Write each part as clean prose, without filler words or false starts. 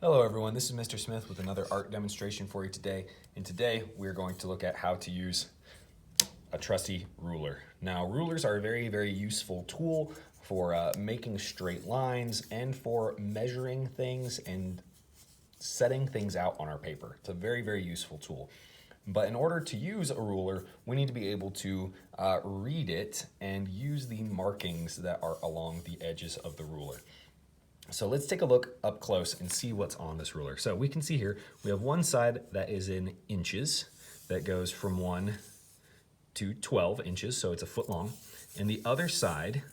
Hello everyone, this is Mr. Smith with another art demonstration for you today. And today we're going to look at how to use a trusty ruler. Now rulers are a very useful tool for making straight lines and for measuring things and setting things out on our paper. It's a very useful tool. But in order to use a ruler, we need to be able to read it and use the markings that are along the edges of the ruler. So let's take a look up close and see what's on this ruler. So we can see here, we have one side that is in inches, that goes from 1 to 12 inches, so it's a foot long. And the other side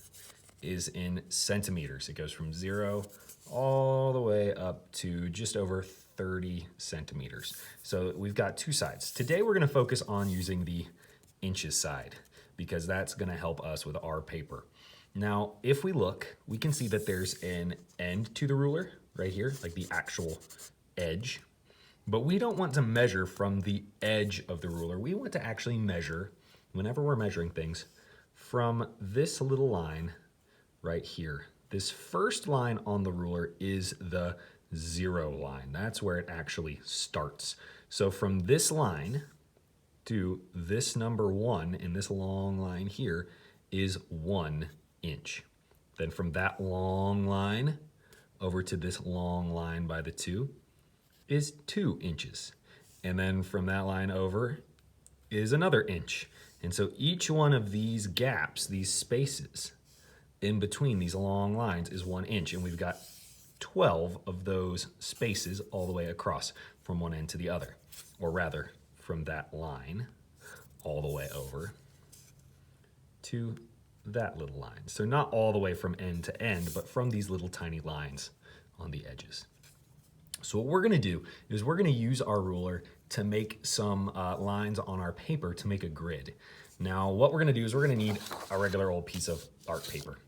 is in centimeters. It goes from 0 all the way up to just over 30 centimeters. So we've got two sides. Today we're gonna focus on using the inches side because that's gonna help us with our paper. Now, if we look, we can see that there's an end to the ruler right here, like the actual edge. But we don't want to measure from the edge of the ruler. We want to actually measure, whenever we're measuring things, from this little line right here. This first line on the ruler is the 0 line. That's where it actually starts. So from this line to this number 1 in this long line here is 1 inch. Then from that long line over to this long line by the 2 is 2 inches. And then from that line over is another inch. And so each one of these gaps, these spaces in between these long lines is 1 inch. And we've got 12 of those spaces all the way across from one end to the other. Or rather, from that line all the way over to that little line. So not all the way from end to end, but from these little tiny lines on the edges. So what we're gonna do is we're gonna use our ruler to make some lines on our paper to make a grid. Now what we're gonna do is we're gonna need a regular old piece of art paper.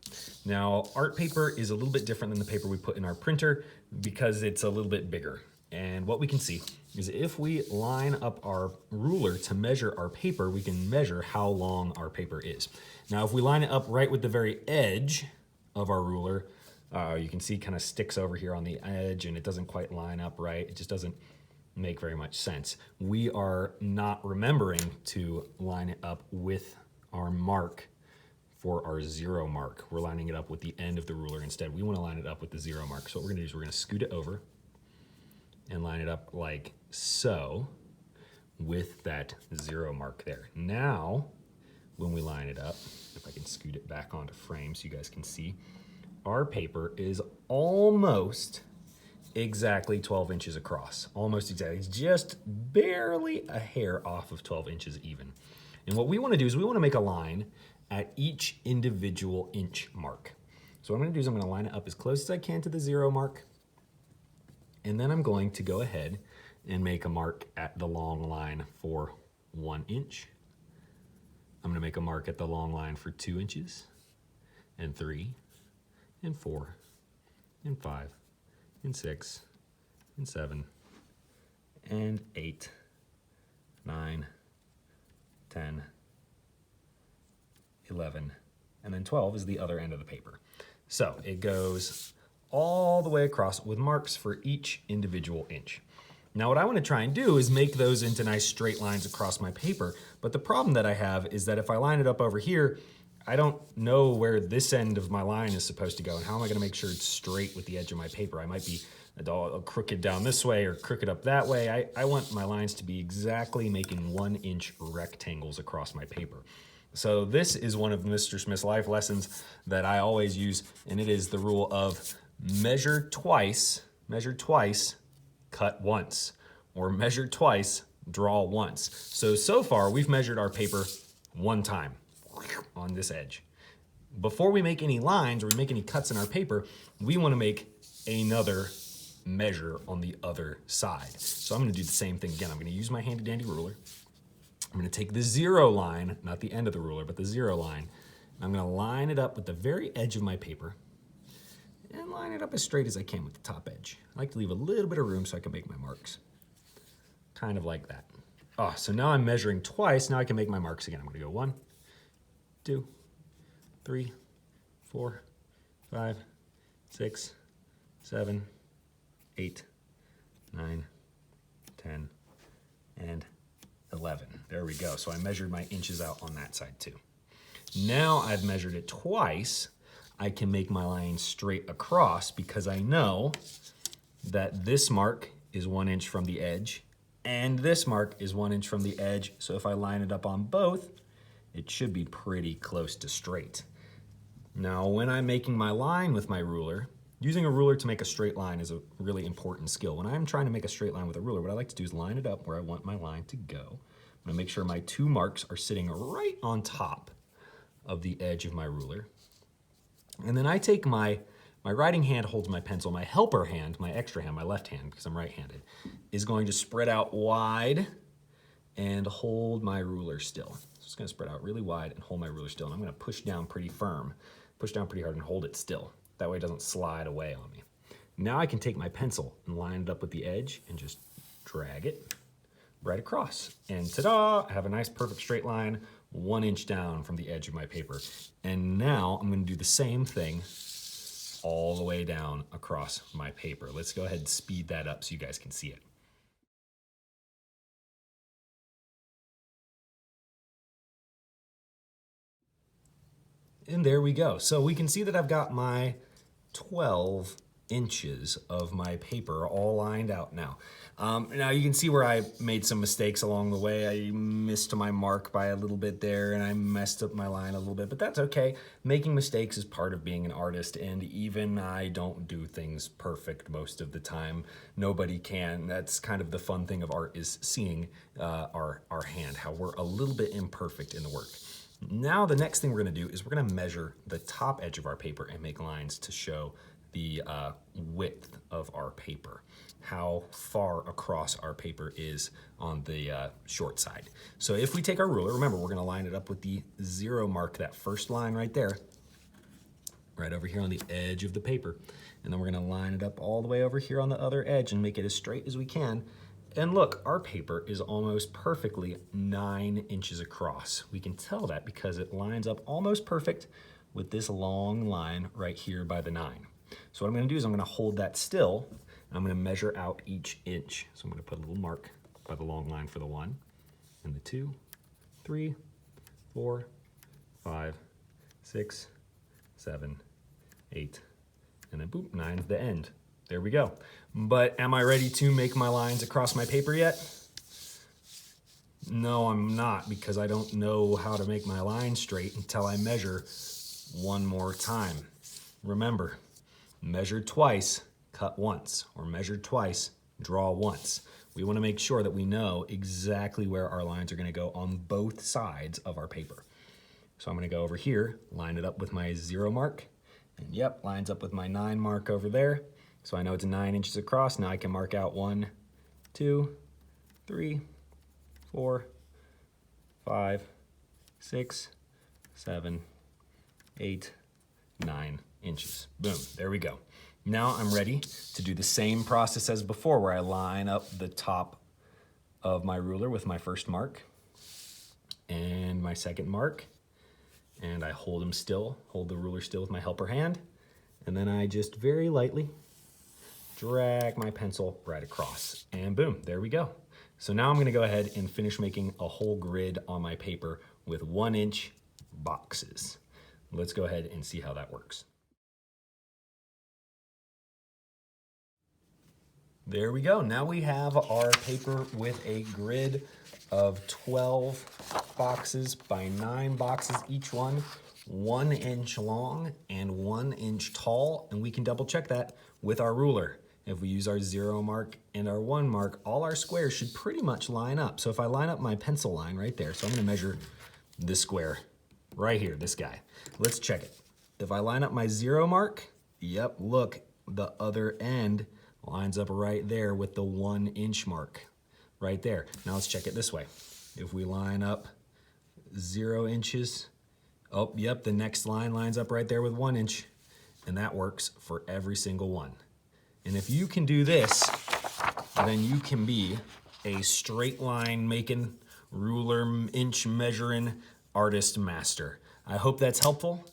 Now art paper is a little bit different than the paper we put in our printer because it's a little bit bigger. And what we can see is if we line up our ruler to measure our paper, we can measure how long our paper is. Now, if we line it up right with the very edge of our ruler, you can see kind of sticks over here on the edge and it doesn't quite line up right. It just doesn't make very much sense. We are not remembering to line it up with our mark for our 0 mark. We're lining it up with the end of the ruler instead. We want to line it up with the 0 mark. So what we're gonna do is we're gonna scoot it over and line it up like so with that 0 mark there. Now, when we line it up, if I can scoot it back onto frame so you guys can see, our paper is almost exactly 12 inches across. Almost exactly. It's just barely a hair off of 12 inches even. And what we want to do is we want to make a line at each individual inch mark. So what I'm going to do is I'm going to line it up as close as I can to the 0 mark. And then I'm going to go ahead and make a mark at the long line for 1 inch. I'm gonna make a mark at the long line for 2 inches, and 3, and 4, and 5, and 6, and 7, and 8, 9, 10, 11, and then 12 is the other end of the paper. So it goes all the way across with marks for each individual inch. Now what I want to try and do is make those into nice straight lines across my paper, but the problem that I have is that if I line it up over here, I don't know where this end of my line is supposed to go, and how am I going to make sure it's straight with the edge of my paper? I might be crooked down this way or crooked up that way. I want my lines to be exactly making 1 inch rectangles across my paper. So this is one of Mr. Smith's life lessons that I always use, and it is the rule of measure twice, cut once, or measure twice, draw once. So far we've measured our paper 1 time on this edge. Before we make any lines or we make any cuts in our paper, we want to make another measure on the other side. So I'm going to do the same thing again. I'm going to use my handy dandy ruler. I'm going to take the 0 line, not the end of the ruler, but the 0 line. And I'm going to line it up with the very edge of my paper and line it up as straight as I can with the top edge. I like to leave a little bit of room so I can make my marks. Kind of like that. Oh, so now I'm measuring twice. Now I can make my marks again. I'm going to go 1, 2, 3, 4, 5, 6, 7, 8, 9, 10, and 11. There we go. So I measured my inches out on that side too. Now I've measured it twice. I can make my line straight across because I know that this mark is 1 inch from the edge and this mark is 1 inch from the edge. So if I line it up on both, it should be pretty close to straight. Now, when I'm making my line with my ruler, using a ruler to make a straight line is a really important skill. When I'm trying to make a straight line with a ruler, what I like to do is line it up where I want my line to go. I'm gonna make sure my 2 marks are sitting right on top of the edge of my ruler. And then I take my writing hand holds my pencil, my helper hand, my extra hand, my left hand, because I'm right-handed, is going to spread out wide and hold my ruler still. So it's gonna spread out really wide and hold my ruler still. And I'm gonna push down pretty firm, push down pretty hard and hold it still. That way it doesn't slide away on me. Now I can take my pencil and line it up with the edge and just drag it right across. And ta-da, I have a nice perfect straight line 1 inch down from the edge of my paper. And now I'm gonna do the same thing all the way down across my paper. Let's go ahead and speed that up so you guys can see it. And there we go. So we can see that I've got my 12 inches of my paper all lined out now. Now you can see where I made some mistakes along the way. I missed my mark by a little bit there and I messed up my line a little bit, but that's okay. Making mistakes is part of being an artist, and even I don't do things perfect most of the time. Nobody can. That's kind of the fun thing of art, is seeing our hand, how we're a little bit imperfect in the work. Now the next thing we're gonna do is we're gonna measure the top edge of our paper and make lines to show the width of our paper, how far across our paper is on the short side. So if we take our ruler, remember we're gonna line it up with the 0 mark, that first line right there, right over here on the edge of the paper. And then we're gonna line it up all the way over here on the other edge and make it as straight as we can. And look, our paper is almost perfectly 9 inches across. We can tell that because it lines up almost perfect with this long line right here by the 9. So what I'm gonna do is I'm gonna hold that still, and I'm gonna measure out each inch. So I'm gonna put a little mark by the long line for the 1, and the 2, 3, 4, 5, 6, 7, 8, and then boop, 9 is the end. There we go. But am I ready to make my lines across my paper yet? No, I'm not, because I don't know how to make my line straight until I measure one more time. Remember, measured twice, cut once, or measured twice, draw once. We want to make sure that we know exactly where our lines are going to go on both sides of our paper. So I'm going to go over here, line it up with my 0 mark, and yep, lines up with my 9 mark over there. So I know it's 9 inches across. Now I can mark out 1, 2, 3, 4, 5, 6, 7, 8, 9 inches. Boom, there we go. Now I'm ready to do the same process as before, where I line up the top of my ruler with my first mark and my second mark, and I hold them still, hold the ruler still with my helper hand, and then I just very lightly drag my pencil right across, and boom, there we go. So now I'm gonna go ahead and finish making a whole grid on my paper with 1 inch boxes. Let's go ahead and see how that works. There we go. Now we have our paper with a grid of 12 boxes by 9 boxes, each one 1 inch long and 1 inch tall, and we can double check that with our ruler. If we use our 0 mark and our 1 mark, all our squares should pretty much line up. So if I line up my pencil line right there, so I'm gonna measure this square right here, this guy. Let's check it. If I line up my 0 mark, yep, look, the other end lines up right there with the 1 inch mark right there. Now let's check it this way. If we line up 0 inches, oh, yep, the next line lines up right there with 1 inch, and that works for every single one. And if you can do this, then you can be a straight line making, ruler inch measuring artist master. I hope that's helpful.